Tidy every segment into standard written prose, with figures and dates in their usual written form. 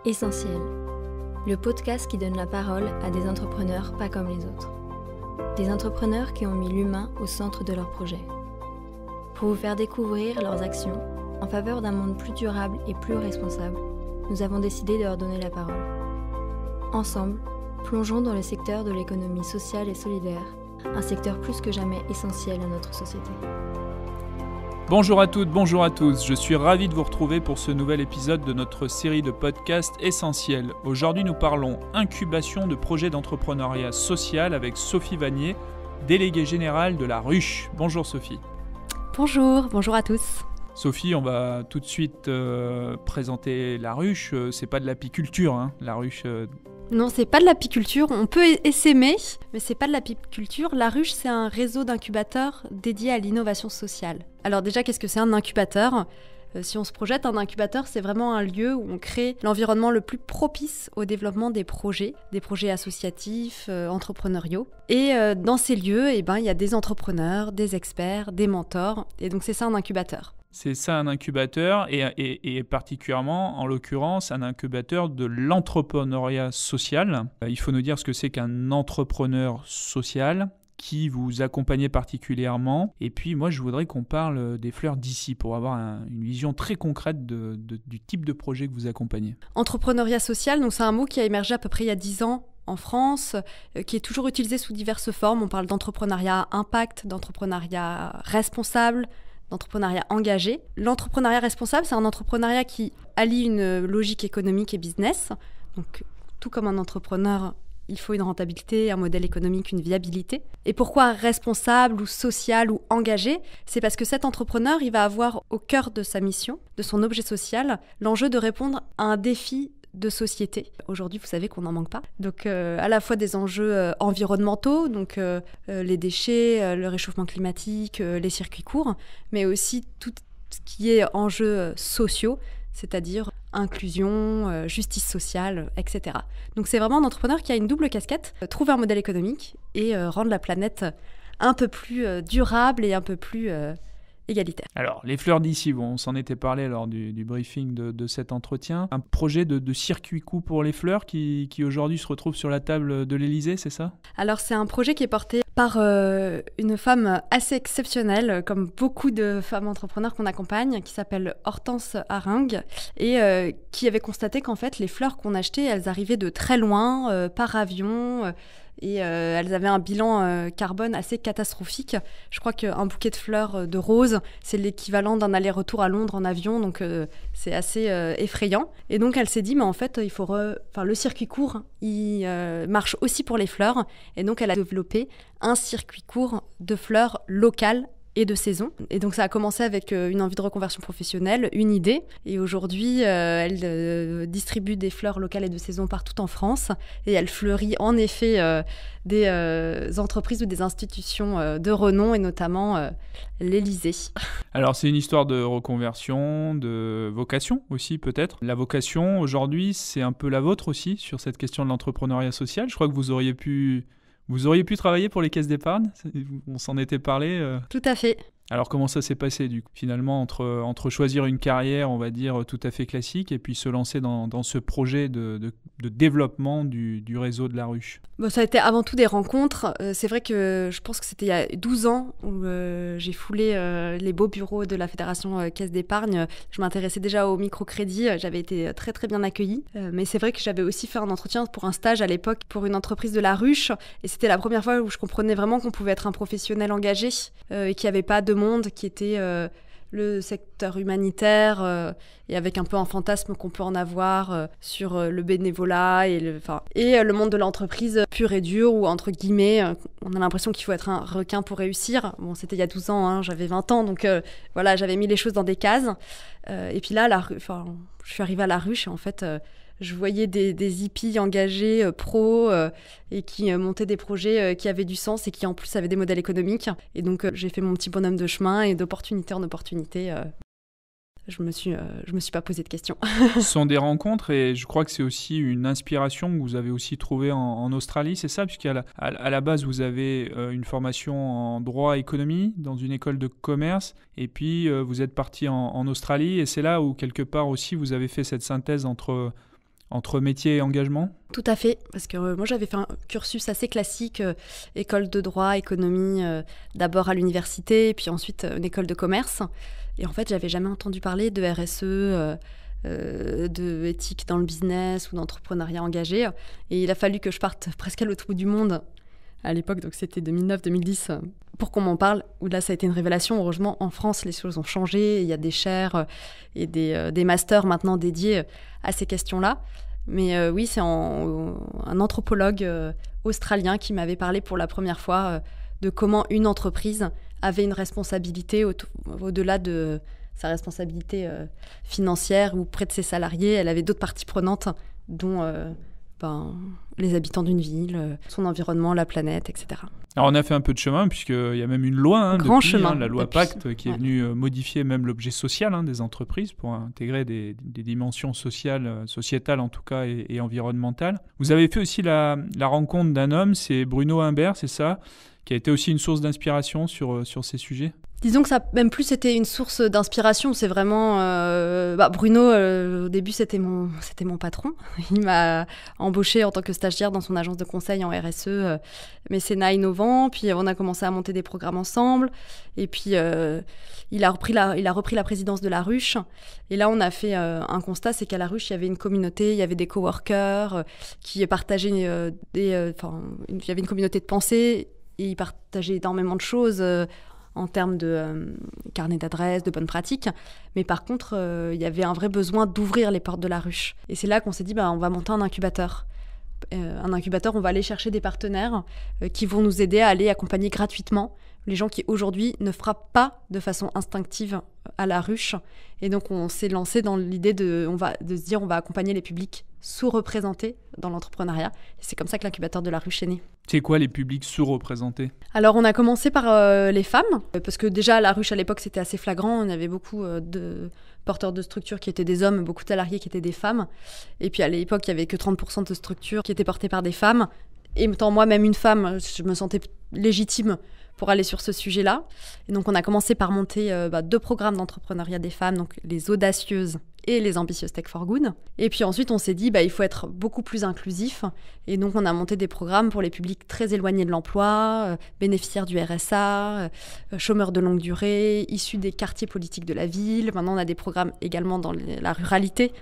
Essentiel, le podcast qui donne la parole à des entrepreneurs pas comme les autres. Des entrepreneurs qui ont mis l'humain au centre de leur projet. Pour vous faire découvrir leurs actions en faveur d'un monde plus durable et plus responsable, nous avons décidé de leur donner la parole. Ensemble, plongeons dans le secteur de l'économie sociale et solidaire, un secteur plus que jamais essentiel à notre société. Bonjour à toutes, bonjour à tous, je suis ravi de vous retrouver pour ce nouvel épisode de notre série de podcasts Essentiel. Aujourd'hui nous parlons incubation de projets d'entrepreneuriat social avec Sophie Vanier, déléguée générale de La Ruche. Bonjour Sophie. Bonjour à tous. Sophie, on va tout de suite présenter La Ruche. C'est pas de l'apiculture, hein, La Ruche. Non, c'est pas de l'apiculture. On peut essaimer, mais c'est pas de l'apiculture. La Ruche, c'est un réseau d'incubateurs dédié à l'innovation sociale. Alors déjà, qu'est-ce que c'est un incubateur ? Si on se projette, un incubateur, c'est vraiment un lieu où on crée l'environnement le plus propice au développement des projets associatifs, entrepreneuriaux. Et dans ces lieux, il y a des entrepreneurs, des experts, des mentors. Et donc c'est ça un incubateur. C'est ça un incubateur et particulièrement, en l'occurrence, un incubateur de l'entrepreneuriat social. Il faut nous dire ce que c'est qu'un entrepreneur social qui vous accompagne particulièrement. Et puis moi, je voudrais qu'on parle des fleurs d'ici pour avoir une vision très concrète du type de projet que vous accompagnez. Entrepreneuriat social, donc c'est un mot qui a émergé à peu près il y a 10 ans en France, qui est toujours utilisé sous diverses formes. On parle d'entrepreneuriat impact, d'entrepreneuriat responsable, d'entrepreneuriat engagé. L'entrepreneuriat responsable, c'est un entrepreneuriat qui allie une logique économique et business. Donc, tout comme un entrepreneur, il faut une rentabilité, un modèle économique, une viabilité. Et pourquoi responsable ou social ou engagé ? C'est parce que cet entrepreneur, il va avoir au cœur de sa mission, de son objet social, l'enjeu de répondre à un défi de société. Aujourd'hui, vous savez qu'on n'en manque pas. Donc, à la fois des enjeux environnementaux, donc les déchets, le réchauffement climatique, les circuits courts, mais aussi tout ce qui est enjeux sociaux, c'est-à-dire inclusion, justice sociale, etc. Donc, c'est vraiment un entrepreneur qui a une double casquette, trouver un modèle économique et rendre la planète un peu plus durable et un peu plus égalitaire. Alors, les fleurs d'ici, on s'en était parlé lors du briefing de cet entretien. Un projet de circuit court pour les fleurs qui aujourd'hui se retrouve sur la table de l'Élysée, c'est ça ? Alors, c'est un projet qui est porté par une femme assez exceptionnelle, comme beaucoup de femmes entrepreneurs qu'on accompagne, qui s'appelle Hortense Haringue, et qui avait constaté qu'en fait, les fleurs qu'on achetait, elles arrivaient de très loin, par avion, et elles avaient un bilan carbone assez catastrophique. Je crois qu'un bouquet de fleurs de roses, c'est l'équivalent d'un aller-retour à Londres en avion, donc c'est assez effrayant. Et donc elle s'est dit, mais en fait, le circuit court, il marche aussi pour les fleurs. Et donc elle a développé un circuit court de fleurs locales et de saison. Et donc ça a commencé avec une envie de reconversion professionnelle, une idée. Et aujourd'hui, elle distribue des fleurs locales et de saison partout en France. Et elle fleurit en effet des entreprises ou des institutions de renom, et notamment l'Élysée. Alors c'est une histoire de reconversion, de vocation aussi peut-être. La vocation aujourd'hui, c'est un peu la vôtre aussi sur cette question de l'entrepreneuriat social. Je crois que vous auriez pu travailler pour les caisses d'épargne, on s'en était parlé. Tout à fait. Alors comment ça s'est passé du coup, finalement entre choisir une carrière, on va dire, tout à fait classique et puis se lancer dans ce projet de développement du réseau de La Ruche ? Ça a été avant tout des rencontres. C'est vrai que je pense que c'était il y a 12 ans où j'ai foulé les beaux bureaux de la Fédération Caisse d'Épargne. Je m'intéressais déjà au microcrédit, j'avais été très très bien accueillie. Mais c'est vrai que j'avais aussi fait un entretien pour un stage à l'époque pour une entreprise de La Ruche. Et c'était la première fois où je comprenais vraiment qu'on pouvait être un professionnel engagé et qu'il n'y avait pas de monde qui était le secteur humanitaire et avec un peu un fantasme qu'on peut en avoir sur le bénévolat et le monde de l'entreprise pur et dur où, entre guillemets, on a l'impression qu'il faut être un requin pour réussir. Bon, c'était il y a 12 ans, hein, j'avais 20 ans, donc j'avais mis les choses dans des cases. Et puis là, je suis arrivée à La Ruche et en fait... je voyais des hippies engagés, pros, et qui montaient des projets qui avaient du sens et qui en plus avaient des modèles économiques. Et donc j'ai fait mon petit bonhomme de chemin et d'opportunité en opportunité. Je me suis pas posé de questions. Ce sont des rencontres et je crois que c'est aussi une inspiration que vous avez aussi trouvée en Australie, c'est ça ? Puisqu'à la base, vous avez une formation en droit et économie dans une école de commerce et puis vous êtes parti en Australie et c'est là où quelque part aussi vous avez fait cette synthèse entre entre métier et engagement? Tout à fait, parce que moi j'avais fait un cursus assez classique, école de droit, économie, d'abord à l'université, puis ensuite une école de commerce. Et en fait, j'avais jamais entendu parler de RSE, de éthique dans le business ou d'entrepreneuriat engagé. Et il a fallu que je parte presque à l'autre bout du monde à l'époque, donc c'était 2009-2010, pour qu'on m'en parle, où là ça a été une révélation. Heureusement, en France, les choses ont changé, il y a des chaires et des masters maintenant dédiés à ces questions-là. Mais oui, c'est un anthropologue australien qui m'avait parlé pour la première fois de comment une entreprise avait une responsabilité au-delà de sa responsabilité financière ou près de ses salariés. Elle avait d'autres parties prenantes, dont les habitants d'une ville, son environnement, la planète, etc. Alors on a fait un peu de chemin, puisqu'il y a même une loi, Grand depuis, chemin, la loi depuis. Pacte, qui est venue modifier même l'objet social des entreprises pour intégrer des dimensions sociales, sociétales en tout cas, et environnementales. Vous avez fait aussi la rencontre d'un homme, c'est Bruno Imbert, c'est ça, qui a été aussi une source d'inspiration sur ces sujets? Disons que ça, même plus c'était une source d'inspiration, c'est vraiment... Bruno, au début, c'était mon patron. Il m'a embauché en tant que stagiaire dans son agence de conseil en RSE, mécénat innovant. Puis on a commencé à monter des programmes ensemble. Et puis il a repris la présidence de La Ruche. Et là, on a fait un constat, c'est qu'à La Ruche, il y avait une communauté, il y avait des coworkers qui partageaient il y avait une communauté de pensée et ils partageaient énormément de choses en termes de carnet d'adresses, de bonnes pratiques. Mais par contre, il y avait un vrai besoin d'ouvrir les portes de La Ruche. Et c'est là qu'on s'est dit, on va monter un incubateur. Un incubateur, on va aller chercher des partenaires qui vont nous aider à aller accompagner gratuitement les gens qui aujourd'hui ne frappent pas de façon instinctive à La Ruche. Et donc on s'est lancé dans l'idée de se dire on va accompagner les publics sous-représentés dans l'entrepreneuriat. Et c'est comme ça que l'incubateur de La Ruche est né. C'est quoi les publics sous-représentés? Alors on a commencé par les femmes, parce que déjà à La Ruche à l'époque c'était assez flagrant, on avait beaucoup de porteurs de structures qui étaient des hommes, beaucoup de salariés qui étaient des femmes. Et puis à l'époque il n'y avait que 30% de structures qui étaient portées par des femmes. Et étant moi-même une femme, je me sentais légitime pour aller sur ce sujet-là. Et donc on a commencé par monter 2 programmes d'entrepreneuriat des femmes, donc les audacieuses et les ambitieuses Tech for Good. Et puis ensuite, on s'est dit, il faut être beaucoup plus inclusif. Et donc, on a monté des programmes pour les publics très éloignés de l'emploi, bénéficiaires du RSA, chômeurs de longue durée, issus des quartiers politiques de la ville. Maintenant, on a des programmes également dans la ruralité.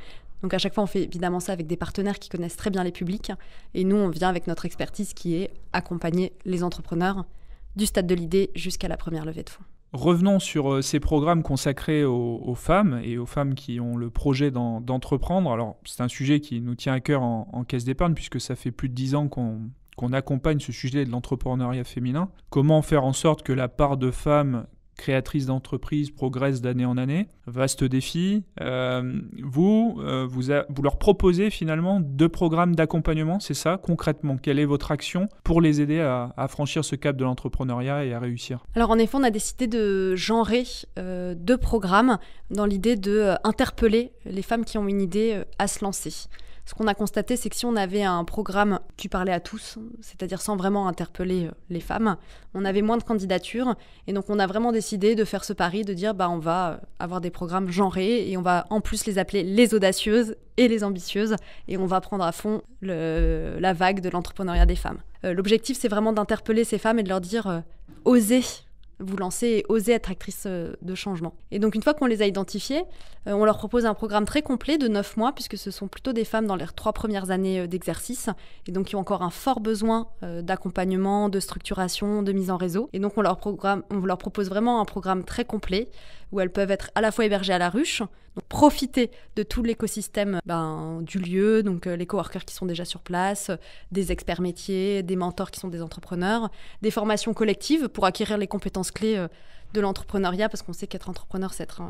Donc, à chaque fois, on fait évidemment ça avec des partenaires qui connaissent très bien les publics. Et nous, on vient avec notre expertise qui est accompagner les entrepreneurs du stade de l'idée jusqu'à la première levée de fonds. Revenons sur ces programmes consacrés aux femmes et aux femmes qui ont le projet d'entreprendre. Alors, c'est un sujet qui nous tient à cœur en caisse d'épargne puisque ça fait plus de 10 ans qu'on accompagne ce sujet de l'entrepreneuriat féminin. Comment faire en sorte que la part de femmes créatrices d'entreprises progresse d'année en année? Vaste défi. Vous leur proposez finalement 2 programmes d'accompagnement, c'est ça, concrètement? Quelle est votre action pour les aider à franchir ce cap de l'entrepreneuriat et à réussir? Alors en effet, on a décidé de genrer 2 programmes dans l'idée d'interpeller les femmes qui ont une idée à se lancer. Ce qu'on a constaté, c'est que si on avait un programme qui parlait à tous, c'est-à-dire sans vraiment interpeller les femmes, on avait moins de candidatures. Et donc, on a vraiment décidé de faire ce pari, de dire on va avoir des programmes genrés et on va en plus les appeler les audacieuses et les ambitieuses. Et on va prendre à fond la vague de l'entrepreneuriat des femmes. L'objectif, c'est vraiment d'interpeller ces femmes et de leur dire osez vous lancer et oser être actrice de changement. Et donc, une fois qu'on les a identifiées, on leur propose un programme très complet de 9 mois, puisque ce sont plutôt des femmes dans les 3 premières années d'exercice, et donc qui ont encore un fort besoin d'accompagnement, de structuration, de mise en réseau. Et donc, on leur propose vraiment un programme très complet, où elles peuvent être à la fois hébergées à La Ruche, donc profiter de tout l'écosystème du lieu, donc les coworkers qui sont déjà sur place, des experts métiers, des mentors qui sont des entrepreneurs, des formations collectives pour acquérir les compétences clés de l'entrepreneuriat, parce qu'on sait qu'être entrepreneur, c'est être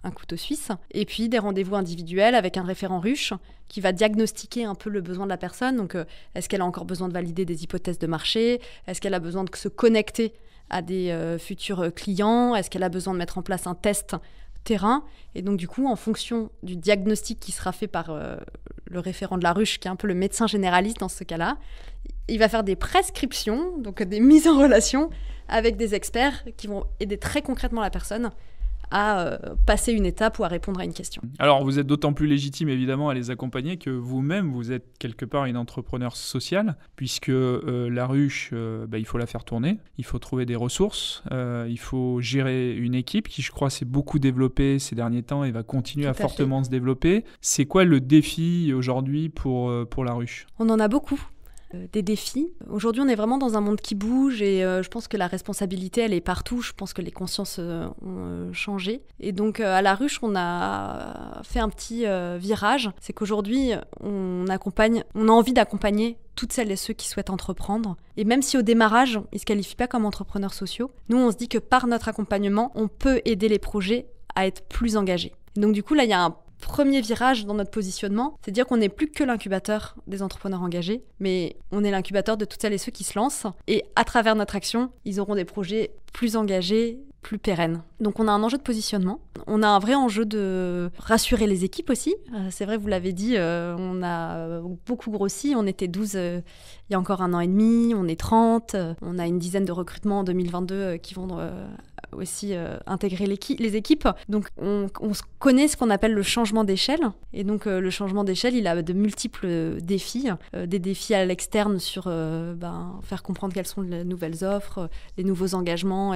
un couteau suisse. Et puis des rendez-vous individuels avec un référent ruche qui va diagnostiquer un peu le besoin de la personne. Donc, est-ce qu'elle a encore besoin de valider des hypothèses de marché? Est-ce qu'elle a besoin de se connecter à des futurs clients? Est-ce qu'elle a besoin de mettre en place un test terrain? Et donc, du coup, en fonction du diagnostic qui sera fait par le référent de La Ruche, qui est un peu le médecin généraliste dans ce cas-là, il va faire des prescriptions, donc des mises en relation avec des experts qui vont aider très concrètement la personne à passer une étape ou à répondre à une question. Alors, vous êtes d'autant plus légitime, évidemment, à les accompagner que vous-même, vous êtes quelque part une entrepreneur sociale, puisque la ruche, il faut la faire tourner, il faut trouver des ressources, il faut gérer une équipe qui, je crois, s'est beaucoup développée ces derniers temps et va continuer à fortement se développer. C'est quoi le défi aujourd'hui pour la ruche ? On en a beaucoup. Des défis. Aujourd'hui, on est vraiment dans un monde qui bouge et je pense que la responsabilité, elle est partout. Je pense que les consciences ont changé. Et donc, à la ruche, on a fait un petit virage. C'est qu'aujourd'hui, on a envie d'accompagner toutes celles et ceux qui souhaitent entreprendre. Et même si au démarrage, ils ne se qualifient pas comme entrepreneurs sociaux, nous, on se dit que par notre accompagnement, on peut aider les projets à être plus engagés. Et donc, du coup, là, il y a un premier virage dans notre positionnement, c'est dire qu'on n'est plus que l'incubateur des entrepreneurs engagés, mais on est l'incubateur de toutes celles et ceux qui se lancent. Et à travers notre action, ils auront des projets plus engagés, plus pérennes. Donc on a un enjeu de positionnement. On a un vrai enjeu de rassurer les équipes aussi. C'est vrai, vous l'avez dit, on a beaucoup grossi. On était 12 il y a encore 1 an et demi, on est 30. On a une dizaine de recrutements en 2022 qui vont aussi intégrer les équipes. Donc on connaît ce qu'on appelle le changement d'échelle. Et donc le changement d'échelle, il a de multiples défis. Des défis à l'externe sur faire comprendre quelles sont les nouvelles offres, les nouveaux engagements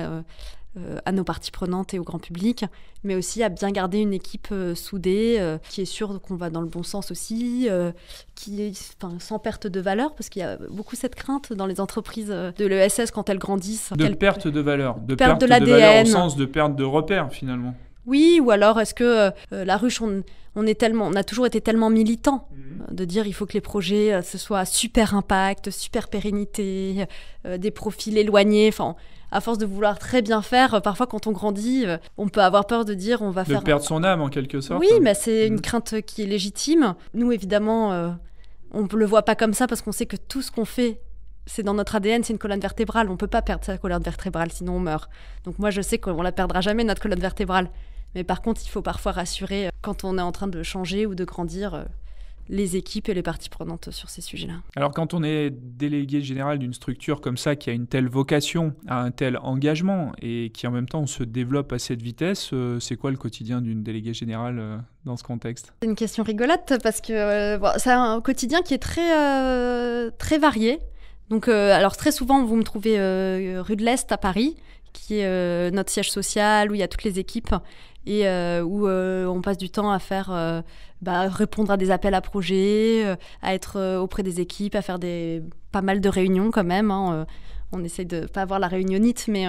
à nos parties prenantes et au grand public, mais aussi à bien garder une équipe soudée, qui est sûre qu'on va dans le bon sens aussi, qui est sans perte de valeur, parce qu'il y a beaucoup cette crainte dans les entreprises de l'ESS quand elles grandissent. De perte de valeur, de perte de valeur l'ADN. au sens de perte de repères finalement. Oui, ou alors est-ce que la ruche, on a toujours été tellement militant de dire il faut que les projets ce soit super impact, super pérennité, des profils éloignés, enfin à force de vouloir très bien faire, parfois quand on grandit, on peut avoir peur de dire on va faire... De perdre son âme en quelque sorte. Oui, mais c'est une crainte qui est légitime. Nous, évidemment, on ne le voit pas comme ça parce qu'on sait que tout ce qu'on fait, c'est dans notre ADN, c'est une colonne vertébrale. On ne peut pas perdre sa colonne vertébrale, sinon on meurt. Donc moi, je sais qu'on ne la perdra jamais, notre colonne vertébrale. Mais par contre, il faut parfois rassurer quand on est en train de changer ou de grandir les équipes et les parties prenantes sur ces sujets-là. Alors quand on est délégué général d'une structure comme ça, qui a une telle vocation, a un tel engagement et qui en même temps se développe à cette vitesse, c'est quoi le quotidien d'une déléguée générale dans ce contexte ? C'est une question rigolote parce que c'est un quotidien qui est très varié. Donc, alors très souvent, vous me trouvez rue de l'Est à Paris, qui est notre siège social, où il y a toutes les équipes et où on passe du temps à faire répondre à des appels à projets, à être auprès des équipes, à faire pas mal de réunions quand même. On essaye de pas avoir la réunionnite, mais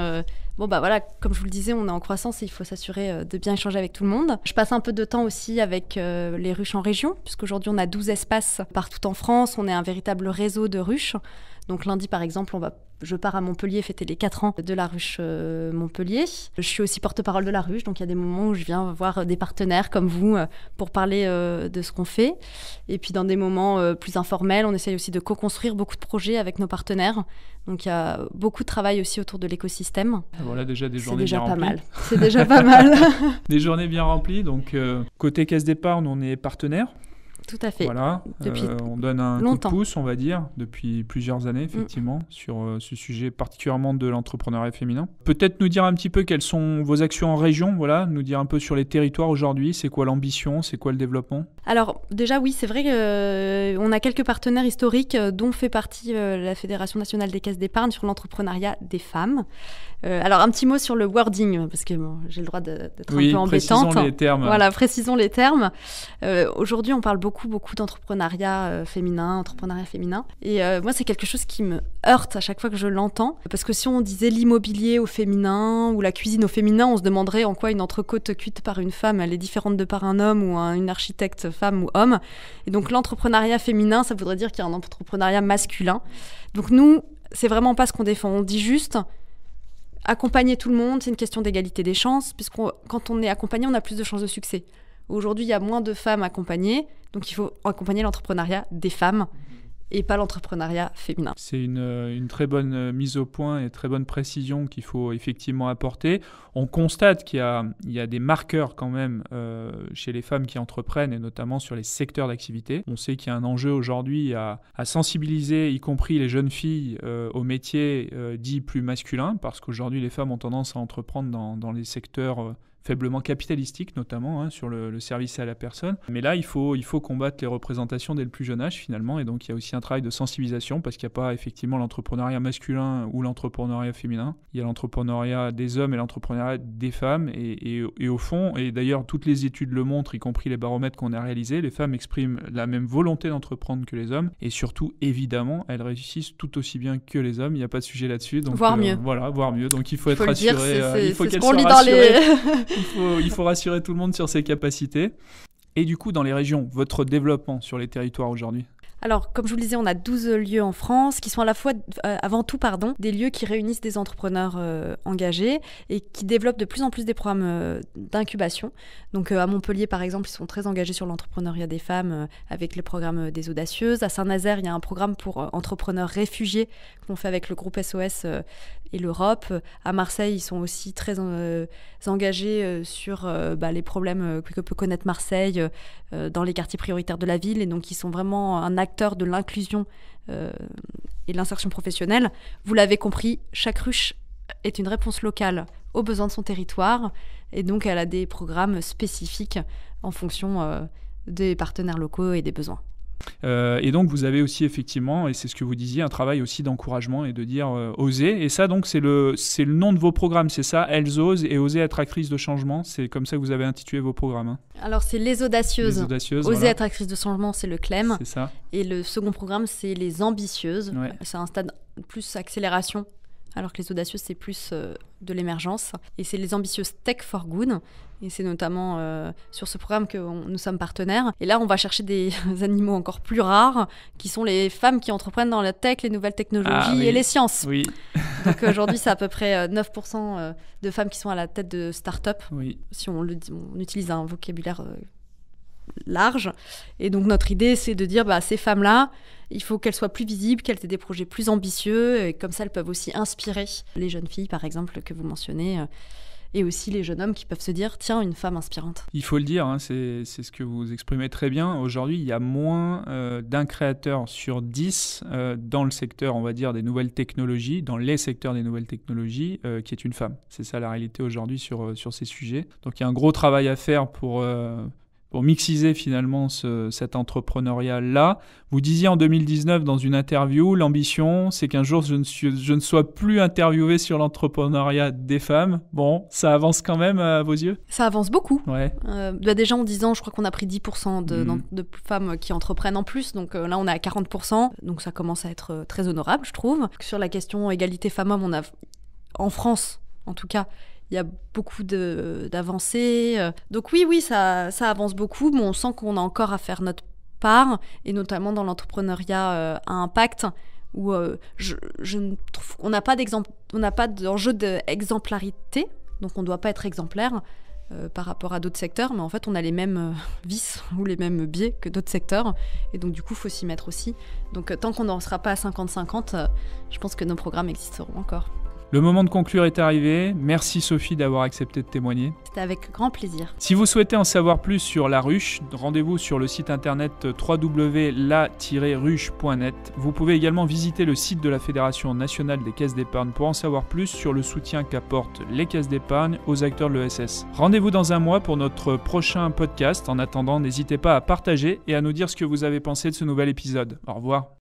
comme je vous le disais, on est en croissance et il faut s'assurer de bien échanger avec tout le monde. Je passe un peu de temps aussi avec les ruches en région, puisqu'aujourd'hui on a 12 espaces partout en France, on est un véritable réseau de ruches. Donc lundi par exemple, je pars à Montpellier fêter les 4 ans de la ruche Montpellier. Je suis aussi porte-parole de la ruche, donc il y a des moments où je viens voir des partenaires comme vous pour parler de ce qu'on fait. Et puis dans des moments plus informels, on essaye aussi de co-construire beaucoup de projets avec nos partenaires. Donc il y a beaucoup de travail aussi autour de l'écosystème. Voilà déjà des journées bien remplies. C'est déjà pas mal. Des journées bien remplies. Donc côté Caisse d'Épargne, on est partenaire. Tout à fait. Voilà, on donne un coup de pouce, on va dire, depuis plusieurs années, effectivement, sur ce sujet particulièrement de l'entrepreneuriat féminin. Peut-être nous dire un petit peu quelles sont vos actions en région, voilà, nous dire un peu sur les territoires aujourd'hui, c'est quoi l'ambition, c'est quoi le développement ? Alors déjà oui, c'est vrai qu'on a quelques partenaires historiques dont fait partie la Fédération nationale des caisses d'épargne sur l'entrepreneuriat des femmes. Alors un petit mot sur le wording, parce que j'ai le droit d'être un peu embêtante. Précisons les termes. Voilà, précisons les termes. Aujourd'hui, on parle beaucoup d'entrepreneuriat féminin. Et moi, c'est quelque chose qui me heurte à chaque fois que je l'entends. Parce que si on disait l'immobilier au féminin ou la cuisine au féminin, on se demanderait en quoi une entrecôte cuite par une femme, elle est différente de par un homme ou une architecte femme ou homme. Et donc l'entrepreneuriat féminin, ça voudrait dire qu'il y a un entrepreneuriat masculin. Donc nous, c'est vraiment pas ce qu'on défend. On dit juste... accompagner tout le monde, c'est une question d'égalité des chances, puisque quand on est accompagné, on a plus de chances de succès. Aujourd'hui, il y a moins de femmes accompagnées, donc il faut accompagner l'entrepreneuriat des femmes et pas l'entrepreneuriat féminin. C'est une très bonne mise au point et très bonne précision qu'il faut effectivement apporter. On constate qu'il y a des marqueurs quand même chez les femmes qui entreprennent et notamment sur les secteurs d'activité. On sait qu'il y a un enjeu aujourd'hui à sensibiliser, y compris les jeunes filles, aux métiers dits plus masculins, parce qu'aujourd'hui les femmes ont tendance à entreprendre dans les secteurs faiblement capitalistique notamment, sur le service à la personne. Mais là, il faut combattre les représentations dès le plus jeune âge finalement, et donc il y a aussi un travail de sensibilisation parce qu'il n'y a pas effectivement l'entrepreneuriat masculin ou l'entrepreneuriat féminin. Il y a l'entrepreneuriat des hommes et l'entrepreneuriat des femmes, et au fond, et d'ailleurs toutes les études le montrent, y compris les baromètres qu'on a réalisés, les femmes expriment la même volonté d'entreprendre que les hommes, et surtout évidemment elles réussissent tout aussi bien que les hommes, il n'y a pas de sujet là-dessus. Donc, voire mieux. Voilà, voire mieux, donc il faut être rassuré, il faut qu'elles soient rassurées. Il faut rassurer tout le monde sur ses capacités. Et du coup, dans les régions, votre développement sur les territoires aujourd'hui? Alors, comme je vous le disais, on a 12 lieux en France qui sont à la fois, avant tout, des lieux qui réunissent des entrepreneurs engagés et qui développent de plus en plus des programmes d'incubation. Donc, à Montpellier, par exemple, ils sont très engagés sur l'entrepreneuriat des femmes avec les programmes des Audacieuses. À Saint-Nazaire, il y a un programme pour entrepreneurs réfugiés qu'on fait avec le groupe SOS et l'Europe. À Marseille, ils sont aussi très engagés sur les problèmes que peut connaître Marseille dans les quartiers prioritaires de la ville. Et donc, ils sont vraiment un acteur de l'inclusion et de l'insertion professionnelle. Vous l'avez compris, chaque ruche est une réponse locale aux besoins de son territoire. Et donc, elle a des programmes spécifiques en fonction des partenaires locaux et des besoins. Et donc vous avez aussi effectivement, et c'est ce que vous disiez, un travail aussi d'encouragement et de dire oser. Et ça donc c'est le nom de vos programmes, c'est ça, Elles osent et oser être actrices de changement. C'est comme ça que vous avez intitulé vos programmes. Hein. Alors c'est les Audacieuses. Les Audacieuses. Oser voilà. être actrice de changement, c'est le CLEM. C'est ça. Et le second programme, c'est les Ambitieuses. Ouais. C'est un stade plus accélération, alors que les Audacieuses, c'est plus de l'émergence. Et c'est les Ambitieuses Tech for Good. Et c'est notamment sur ce programme que nous sommes partenaires. Et là, on va chercher des animaux encore plus rares, qui sont les femmes qui entreprennent dans la tech, les nouvelles technologies et les sciences. Oui. Donc aujourd'hui, c'est à peu près 9% de femmes qui sont à la tête de start-up, si on utilise un vocabulaire large. Et donc notre idée, c'est de dire, ces femmes-là, il faut qu'elles soient plus visibles, qu'elles aient des projets plus ambitieux, et comme ça, elles peuvent aussi inspirer les jeunes filles, par exemple, que vous mentionnez, et aussi les jeunes hommes qui peuvent se dire, tiens, une femme inspirante. Il faut le dire, c'est ce que vous exprimez très bien. Aujourd'hui, il y a moins d'un créateur sur 10 dans le secteur, on va dire, des nouvelles technologies, dans les secteurs des nouvelles technologies, qui est une femme. C'est ça la réalité aujourd'hui sur ces sujets. Donc il y a un gros travail à faire pour mixiser finalement cet entrepreneuriat-là. Vous disiez en 2019 dans une interview, l'ambition, c'est qu'un jour je ne sois plus interviewé sur l'entrepreneuriat des femmes. Bon, ça avance quand même à vos yeux? Ça avance beaucoup. Ouais. Déjà en 10 ans, je crois qu'on a pris 10% de femmes qui entreprennent en plus. Donc là, on est à 40%. Donc ça commence à être très honorable, je trouve. Sur la question égalité femmes-hommes, on a, en France en tout cas, il y a beaucoup d'avancées. Donc oui, ça avance beaucoup, mais on sent qu'on a encore à faire notre part, et notamment dans l'entrepreneuriat à impact, où je trouve qu'on n'a pas d'enjeu d'exemplarité, donc on ne doit pas être exemplaire par rapport à d'autres secteurs, mais en fait on a les mêmes vices ou les mêmes biais que d'autres secteurs, et donc du coup il faut s'y mettre aussi. Donc tant qu'on n'en sera pas à 50-50, je pense que nos programmes existeront encore. Le moment de conclure est arrivé. Merci Sophie d'avoir accepté de témoigner. C'était avec grand plaisir. Si vous souhaitez en savoir plus sur La Ruche, rendez-vous sur le site internet www.la-ruche.net. Vous pouvez également visiter le site de la Fédération nationale des caisses d'épargne pour en savoir plus sur le soutien qu'apportent les caisses d'épargne aux acteurs de l'ESS. Rendez-vous dans un mois pour notre prochain podcast. En attendant, n'hésitez pas à partager et à nous dire ce que vous avez pensé de ce nouvel épisode. Au revoir.